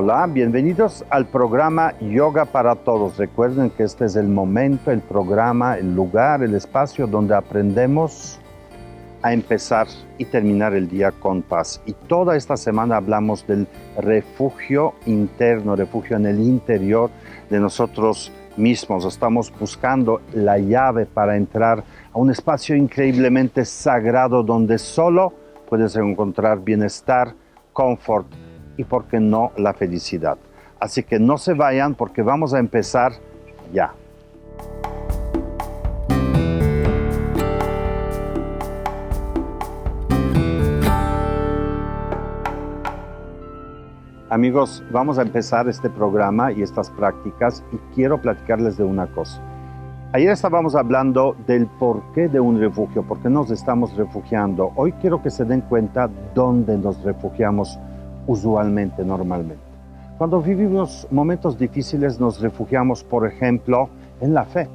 Hola, bienvenidos al programa Yoga para Todos. Recuerden que este es el momento, el programa, el lugar, el espacio donde aprendemos a empezar y terminar el día con paz. Y toda esta semana hablamos del refugio interno, refugio en el interior de nosotros mismos. Estamos buscando la llave para entrar a un espacio increíblemente sagrado donde solo puedes encontrar bienestar, confort y, por qué no, la felicidad. Así que no se vayan porque vamos a empezar ya. Amigos, vamos a empezar este programa y estas prácticas y quiero platicarles de una cosa. Ayer estábamos hablando del porqué de un refugio, por qué nos estamos refugiando. Hoy quiero que se den cuenta dónde nos refugiamos usualmente, normalmente. Cuando vivimos momentos difíciles nos refugiamos, por ejemplo, en la fe.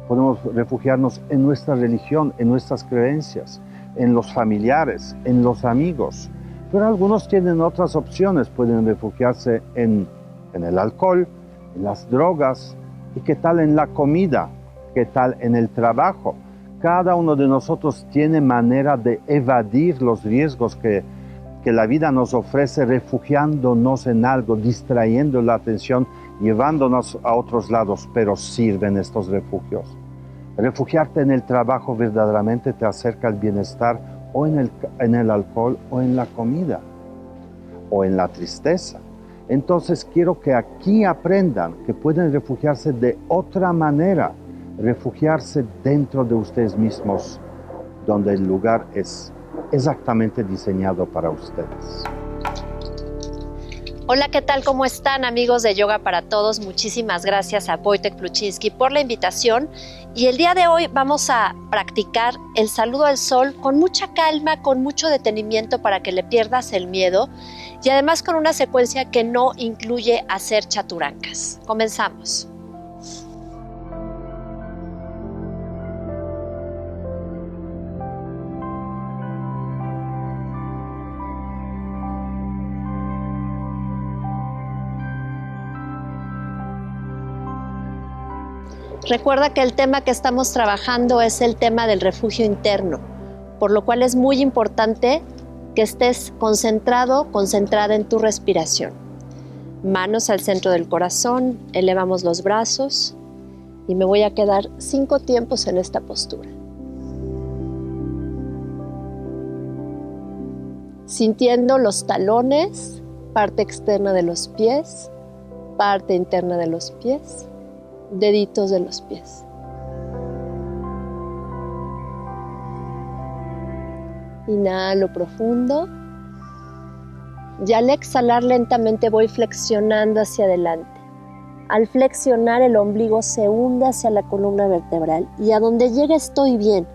Podemos refugiarnos en nuestra religión, en nuestras creencias, en los familiares, en los amigos. Pero algunos tienen otras opciones, pueden refugiarse en el alcohol, en las drogas, y qué tal en la comida, qué tal en el trabajo. Cada uno de nosotros tiene manera de evadir los riesgos que la vida nos ofrece, refugiándonos en algo, distrayendo la atención, llevándonos a otros lados, pero sirven estos refugios. Refugiarte en el trabajo verdaderamente te acerca al bienestar, o en el alcohol, o en la comida, o en la tristeza. Entonces quiero que aquí aprendan que pueden refugiarse de otra manera, refugiarse dentro de ustedes mismos, donde el lugar es exactamente diseñado para ustedes. Hola, ¿qué tal? ¿Cómo están, amigos de Yoga para Todos? Muchísimas gracias a Wojtek Pluczynski por la invitación. Y el día de hoy vamos a practicar el saludo al sol con mucha calma, con mucho detenimiento para que le pierdas el miedo y además con una secuencia que no incluye hacer chaturancas. Comenzamos. Recuerda que el tema que estamos trabajando es el tema del refugio interno, por lo cual es muy importante que estés concentrado, concentrada en tu respiración. Manos al centro del corazón, elevamos los brazos y me voy a quedar 5 tiempos en esta postura. Sintiendo los talones, parte externa de los pies, parte interna de los pies, deditos de los pies. Inhalo profundo y al exhalar lentamente voy flexionando hacia adelante. Al flexionar el ombligo se hunde hacia la columna vertebral y a donde llegue estoy bien.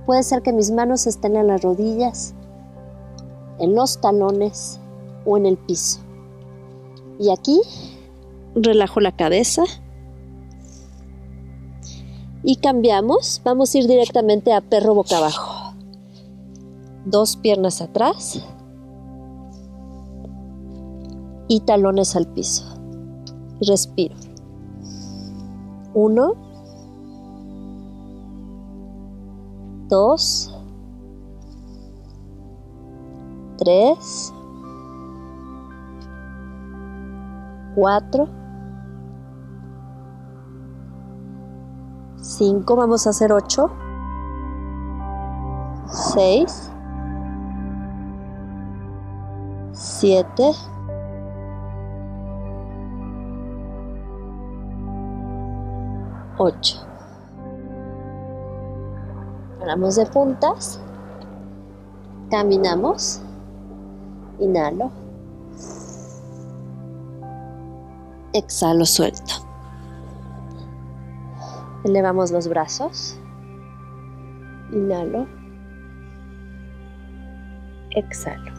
Puede ser que mis manos estén en las rodillas, en los talones o en el piso. Y aquí relajo la cabeza. Y cambiamos, vamos a ir directamente a perro boca abajo. 2 piernas atrás y talones al piso. Respiro. 1, 2, 3, 4, 5, vamos a hacer 8, 6, 7, 8. Paramos de puntas, caminamos, inhalo, exhalo, suelto. Elevamos los brazos, inhalo, exhalo.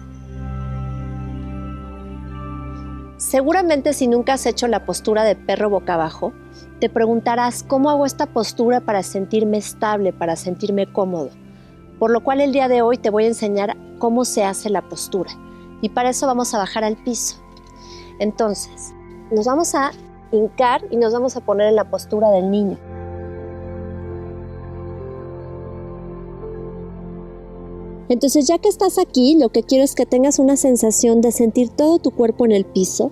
Seguramente si nunca has hecho la postura de perro boca abajo, te preguntarás cómo hago esta postura para sentirme estable, para sentirme cómodo. Por lo cual el día de hoy te voy a enseñar cómo se hace la postura. Y para eso vamos a bajar al piso. Entonces, nos vamos a hincar y nos vamos a poner en la postura del niño. Entonces, ya que estás aquí, lo que quiero es que tengas una sensación de sentir todo tu cuerpo en el piso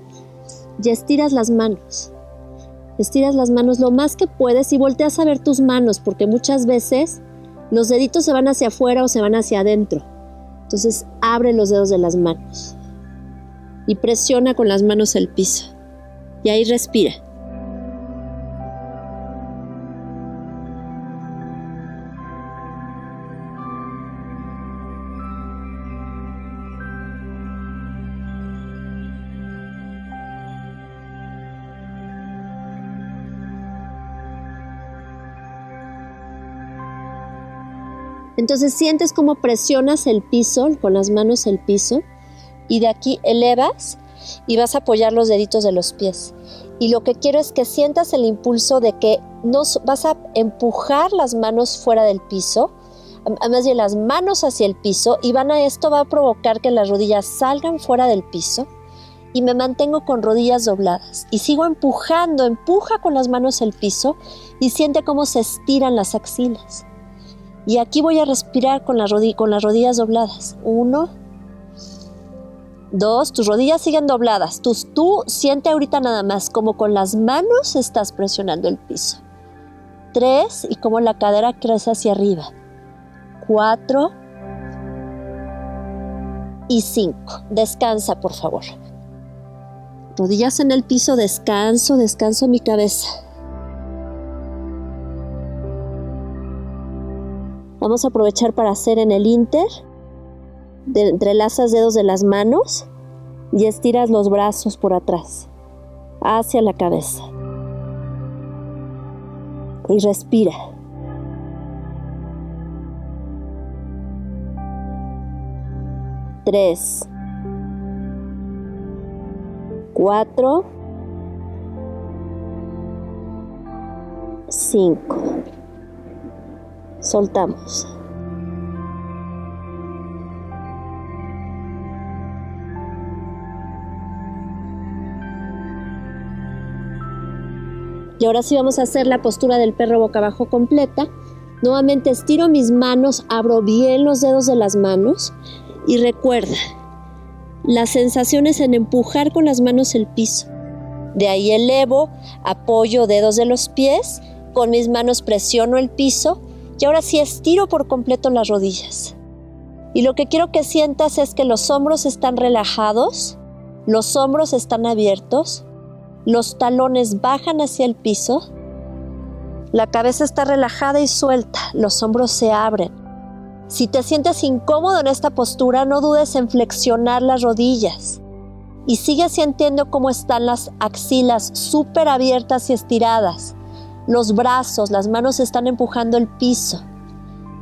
y estiras las manos. Estiras las manos lo más que puedes y volteas a ver tus manos, porque muchas veces los deditos se van hacia afuera o se van hacia adentro. Entonces, abre los dedos de las manos y presiona con las manos el piso. Y ahí respira. Entonces sientes cómo presionas el piso, con las manos el piso, y de aquí elevas y vas a apoyar los deditos de los pies. Y lo que quiero es que sientas el impulso de que vas a empujar las manos fuera del piso, más bien las manos hacia el piso, y esto va a provocar que las rodillas salgan fuera del piso, y me mantengo con rodillas dobladas. Y sigo empujando, empuja con las manos el piso, y siente cómo se estiran las axilas. Y aquí voy a respirar con las rodillas dobladas. 1, 2, tus rodillas siguen dobladas. Tú siente ahorita nada más como con las manos estás presionando el piso. 3, y como la cadera crece hacia arriba. 4 y 5. Descansa, por favor. Rodillas en el piso, descanso mi cabeza. Vamos a aprovechar para hacer en el inter. Entrelazas dedos de las manos y estiras los brazos por atrás, hacia la cabeza. Y respira. Tres, 4, 5. Soltamos. Y ahora sí vamos a hacer la postura del perro boca abajo completa. Nuevamente estiro mis manos, abro bien los dedos de las manos y recuerda, las sensaciones en empujar con las manos el piso. De ahí elevo, apoyo dedos de los pies, con mis manos presiono el piso. Y ahora sí estiro por completo las rodillas. Y lo que quiero que sientas es que los hombros están relajados, los hombros están abiertos, los talones bajan hacia el piso, la cabeza está relajada y suelta, los hombros se abren. Si te sientes incómodo en esta postura, no dudes en flexionar las rodillas. Y sigue sintiendo cómo están las axilas súper abiertas y estiradas. Los brazos, las manos están empujando el piso.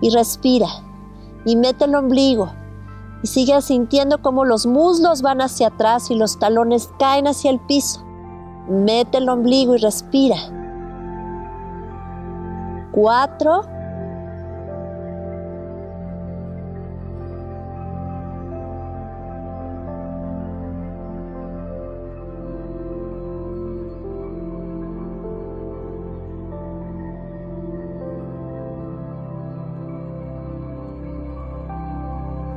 Y respira. Y mete el ombligo. Y sigue sintiendo cómo los muslos van hacia atrás y los talones caen hacia el piso. Mete el ombligo y respira. 4.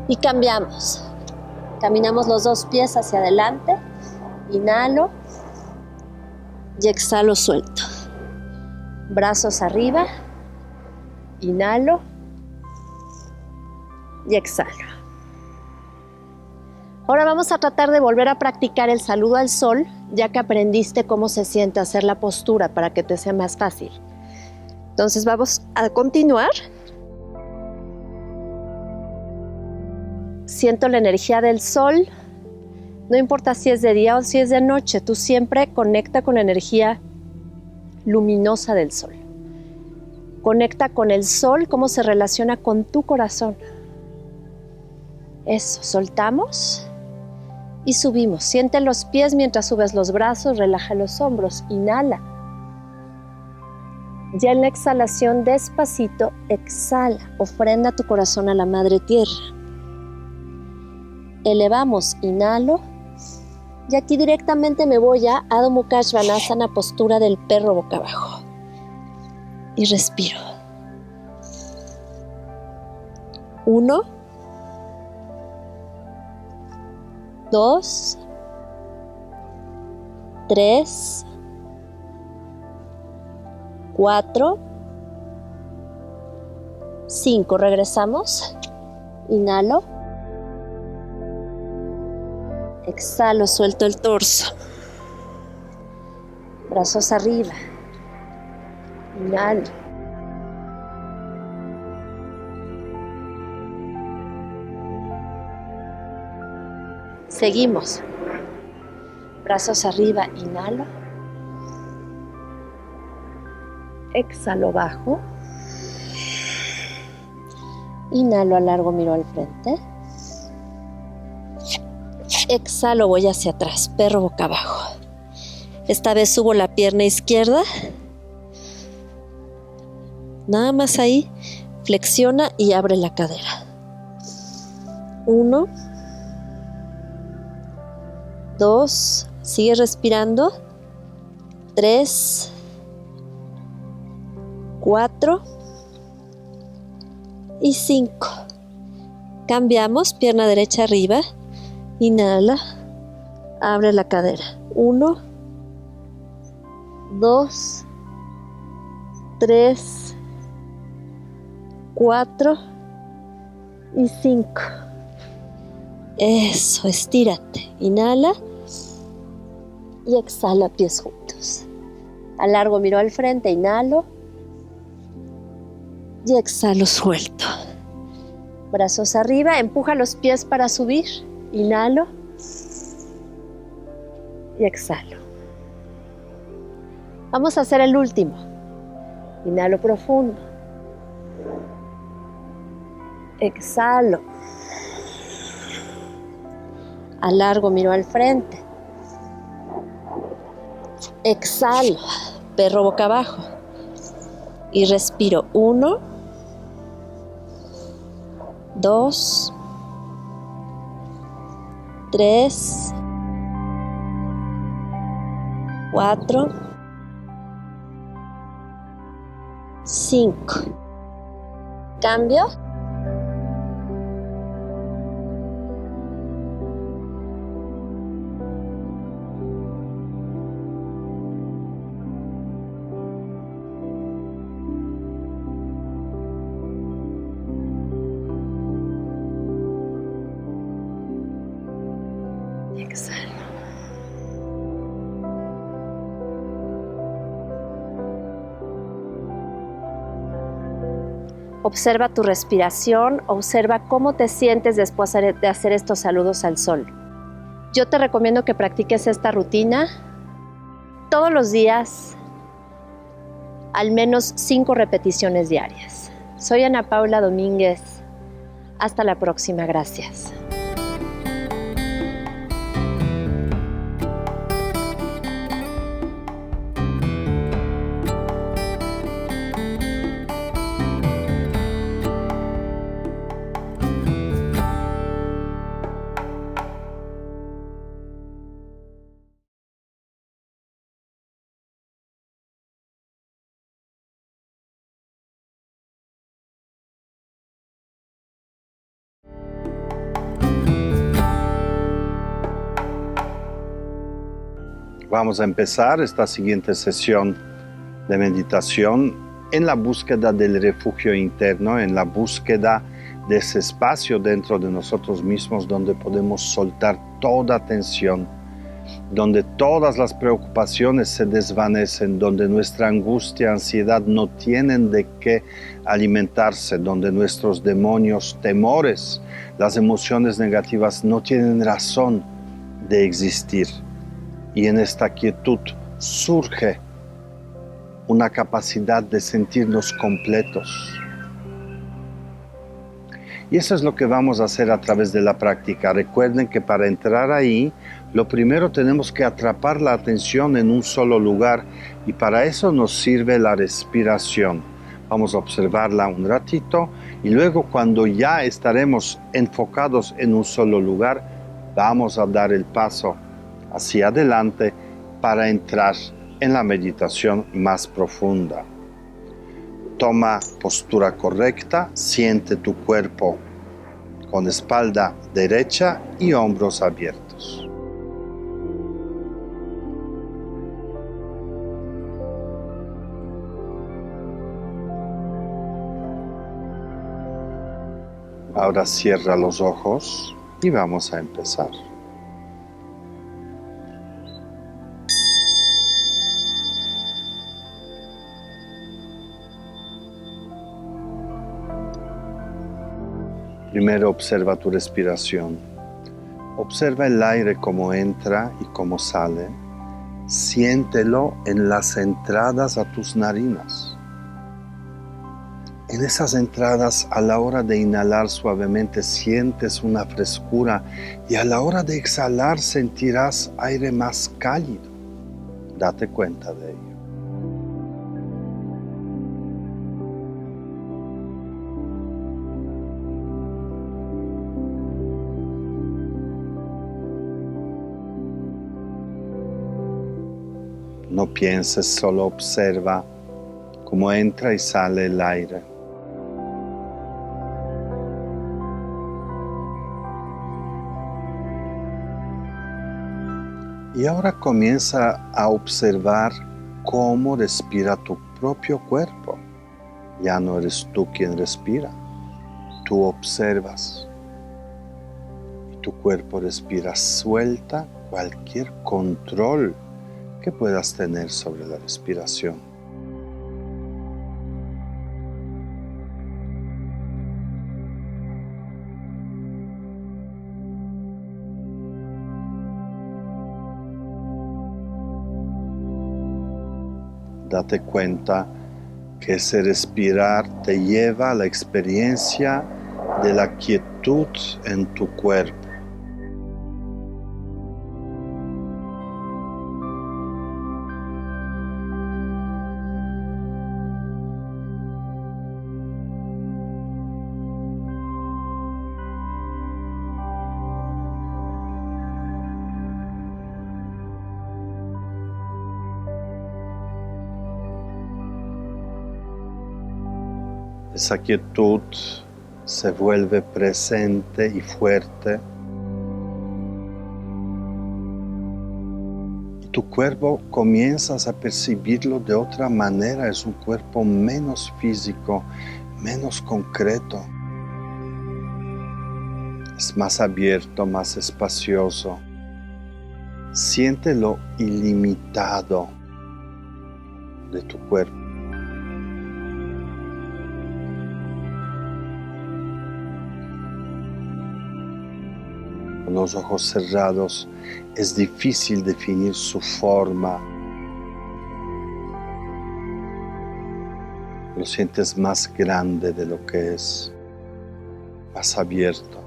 Y cambiamos. Caminamos los dos pies hacia adelante. Inhalo y exhalo, suelto. Brazos arriba. Inhalo y exhalo. Ahora vamos a tratar de volver a practicar el saludo al sol, ya que aprendiste cómo se siente hacer la postura para que te sea más fácil. Entonces vamos a continuar. Siento la energía del sol. No importa si es de día o si es de noche, tú siempre conecta con la energía luminosa del sol. Conecta con el sol, cómo se relaciona con tu corazón. Eso, soltamos y subimos. Siente los pies mientras subes los brazos, relaja los hombros, inhala. Ya en la exhalación, despacito, exhala, ofrenda tu corazón a la Madre Tierra. Elevamos, inhalo Y aquí directamente me voy a Adho Mukha Svanasana, postura del perro boca abajo. Y respiro. 1, 2, 3, 4, 5. Regresamos. Inhalo. Exhalo, suelto el torso. Brazos arriba. Inhalo. Seguimos. Brazos arriba, inhalo. Exhalo, bajo. Inhalo, alargo, miro al frente. Exhalo, voy hacia atrás, perro boca abajo. Esta vez subo la pierna izquierda. Nada más ahí, flexiona y abre la cadera. 1, 2, sigue respirando. 3, 4 y 5. Cambiamos, pierna derecha arriba. Inhala, abre la cadera. 1, 2, 3, 4 y 5. Eso, estírate. Inhala y exhala, pies juntos. Alargo, miro al frente, inhalo y exhalo, suelto. Brazos arriba, empuja los pies para subir. Inhalo y exhalo. Vamos a hacer el último. Inhalo profundo. Exhalo. Alargo, miro al frente. Exhalo, perro boca abajo. Y respiro. 1, 2, 3, 4, 5. Cambio. Exhalo. Observa tu respiración, observa cómo te sientes después de hacer estos saludos al sol. Yo te recomiendo que practiques esta rutina todos los días, al menos 5 repeticiones diarias. Soy Ana Paula Domínguez. Hasta la próxima. Gracias. Vamos a empezar esta siguiente sesión de meditación en la búsqueda del refugio interno, en la búsqueda de ese espacio dentro de nosotros mismos donde podemos soltar toda tensión, donde todas las preocupaciones se desvanecen, donde nuestra angustia, ansiedad no tienen de qué alimentarse, donde nuestros demonios, temores, las emociones negativas no tienen razón de existir. Y en esta quietud surge una capacidad de sentirnos completos. Y eso es lo que vamos a hacer a través de la práctica. Recuerden que para entrar ahí, lo primero tenemos que atrapar la atención en un solo lugar y para eso nos sirve la respiración. Vamos a observarla un ratito y luego cuando ya estaremos enfocados en un solo lugar, vamos a dar el paso hacia adelante para entrar en la meditación más profunda. Toma postura correcta, siente tu cuerpo con espalda derecha y hombros abiertos. Ahora cierra los ojos y vamos a empezar. Primero observa tu respiración. Observa el aire cómo entra y cómo sale. Siéntelo en las entradas a tus narinas. En esas entradas, a la hora de inhalar suavemente, sientes una frescura y a la hora de exhalar sentirás aire más cálido. Date cuenta de ello. No pienses, solo observa cómo entra y sale el aire. Y ahora comienza a observar cómo respira tu propio cuerpo. Ya no eres tú quien respira, tú observas. Y tu cuerpo respira, suelta cualquier control que puedas tener sobre la respiración. Date cuenta que ese respirar te lleva a la experiencia de la quietud en tu cuerpo. Esa quietud se vuelve presente y fuerte. Y tu cuerpo comienzas a percibirlo de otra manera. Es un cuerpo menos físico, menos concreto. Es más abierto, más espacioso. Siente lo ilimitado de tu cuerpo. Con los ojos cerrados es difícil definir su forma. Lo sientes más grande de lo que es, más abierto.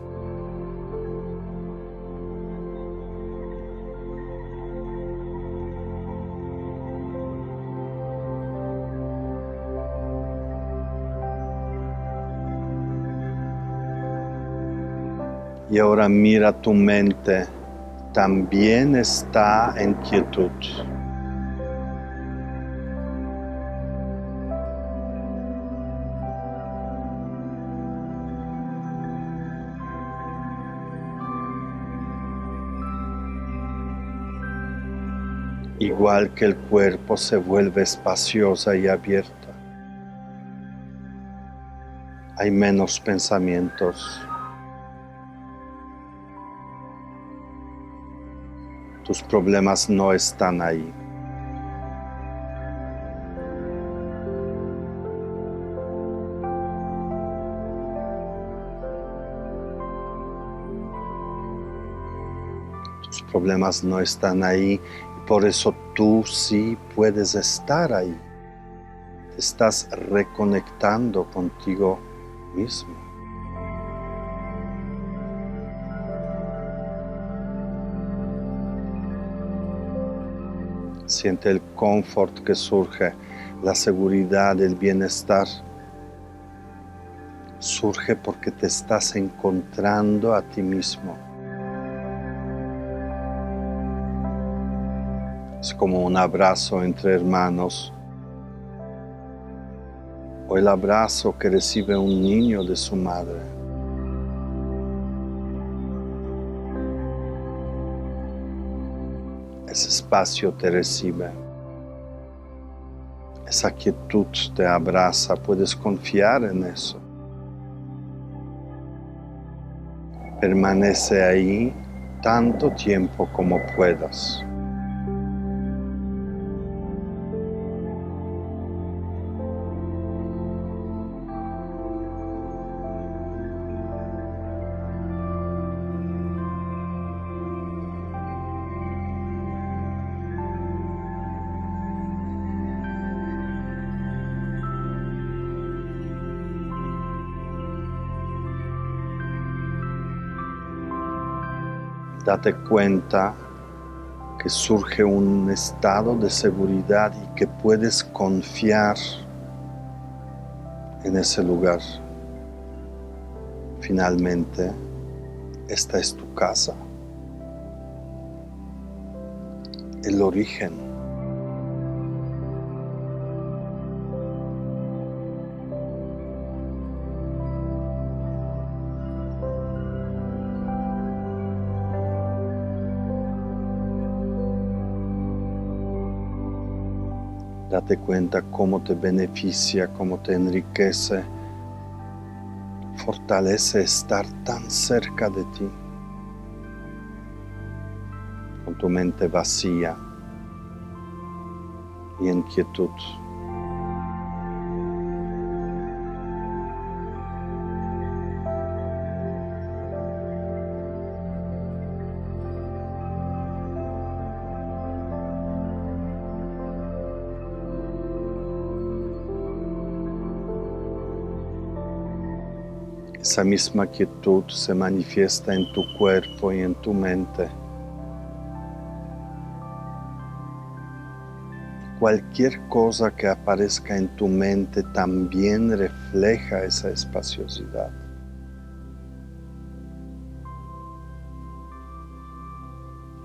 Y ahora mira tu mente, también está en quietud. Igual que el cuerpo se vuelve espaciosa y abierta. Hay menos pensamientos. Tus problemas no están ahí. Tus problemas no están ahí y por eso tú sí puedes estar ahí. Te estás reconectando contigo mismo. Siente el confort que surge, la seguridad, el bienestar. Surge porque te estás encontrando a ti mismo. como un abrazo entre hermanos, o el abrazo que recibe un niño de su madre. Ese espacio te recibe, esa quietud te abraza, puedes confiar en eso. Permanece ahí tanto tiempo como puedas. Date cuenta que surge un estado de seguridad y que puedes confiar en ese lugar. Finalmente, esta es tu casa, el origen. Date cuenta cómo te beneficia, cómo te enriquece, fortalece estar tan cerca de ti, con tu mente vacía y en quietud. Esa misma quietud se manifiesta en tu cuerpo y en tu mente. Cualquier cosa que aparezca en tu mente también refleja esa espaciosidad.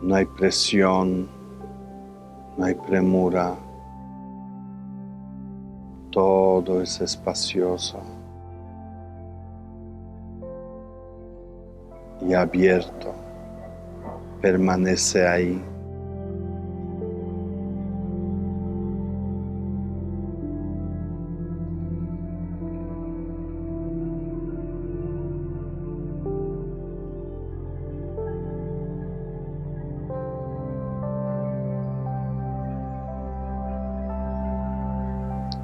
No hay presión, no hay premura. Todo es espacioso y abierto, permanece ahí.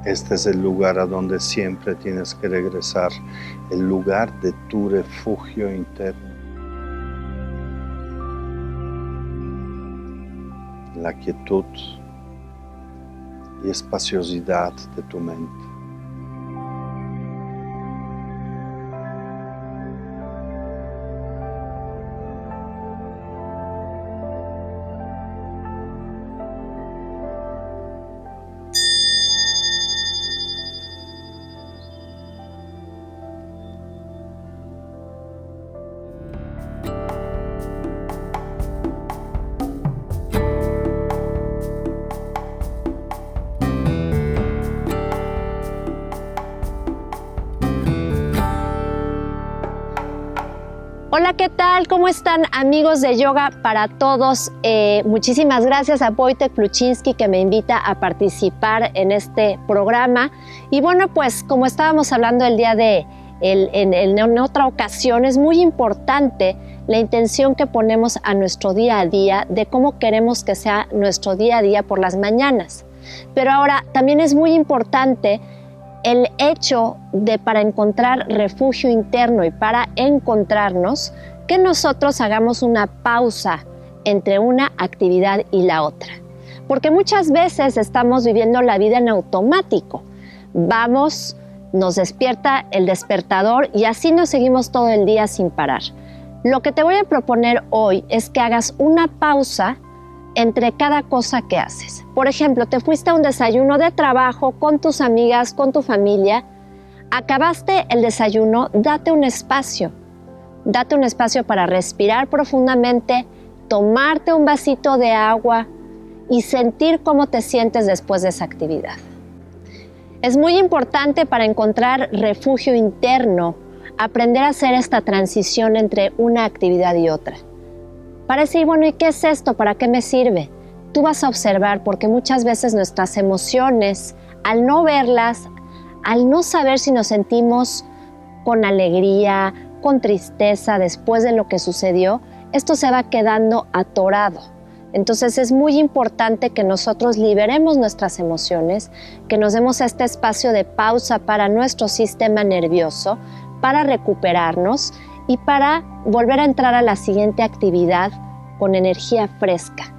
Este es el lugar a donde siempre tienes que regresar, el lugar de tu refugio interno. La quietud y espaciosidad de tu mente. Hola, ¿qué tal? ¿Cómo están, amigos de Yoga para Todos? Muchísimas gracias a Wojtek Pluczynski, que me invita a participar en este programa. Y bueno, pues como estábamos hablando el día de en otra ocasión, es muy importante la intención que ponemos a nuestro día a día, de cómo queremos que sea nuestro día a día por las mañanas. Pero ahora también es muy importante el hecho de, para encontrar refugio interno y para encontrarnos, que nosotros hagamos una pausa entre una actividad y la otra. Porque muchas veces estamos viviendo la vida en automático. Vamos, nos despierta el despertador y así nos seguimos todo el día sin parar. Lo que te voy a proponer hoy es que hagas una pausa entre cada cosa que haces. Por ejemplo, te fuiste a un desayuno de trabajo con tus amigas, con tu familia, acabaste el desayuno, date un espacio para respirar profundamente, tomarte un vasito de agua y sentir cómo te sientes después de esa actividad. Es muy importante para encontrar refugio interno, aprender a hacer esta transición entre una actividad y otra. Para decir, bueno, ¿y qué es esto? ¿Para qué me sirve? Tú vas a observar, porque muchas veces nuestras emociones, al no verlas, al no saber si nos sentimos con alegría, con tristeza después de lo que sucedió, esto se va quedando atorado. Entonces es muy importante que nosotros liberemos nuestras emociones, que nos demos este espacio de pausa para nuestro sistema nervioso, para recuperarnos y para volver a entrar a la siguiente actividad con energía fresca,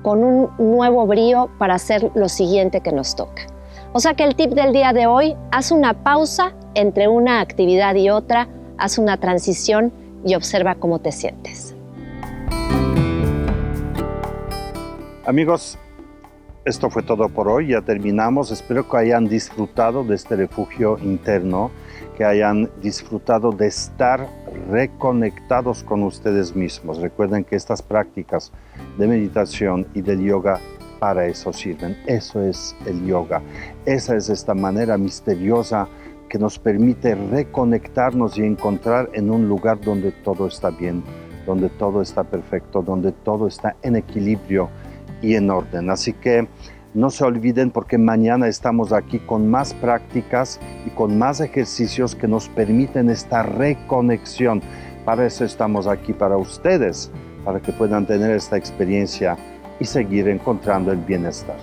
con un nuevo brío para hacer lo siguiente que nos toca. O sea que el tip del día de hoy, haz una pausa entre una actividad y otra, haz una transición y observa cómo te sientes. Amigos, esto fue todo por hoy, ya terminamos. Espero que hayan disfrutado de este refugio interno, que hayan disfrutado de estar reconectados con ustedes mismos. Recuerden que estas prácticas de meditación y del yoga para eso sirven. Eso es el yoga. Esa es esta manera misteriosa que nos permite reconectarnos y encontrar en un lugar donde todo está bien, donde todo está perfecto, donde todo está en equilibrio y en orden. Así que no se olviden, porque mañana estamos aquí con más prácticas y con más ejercicios que nos permiten esta reconexión. Para eso estamos aquí, para ustedes, para que puedan tener esta experiencia y seguir encontrando el bienestar.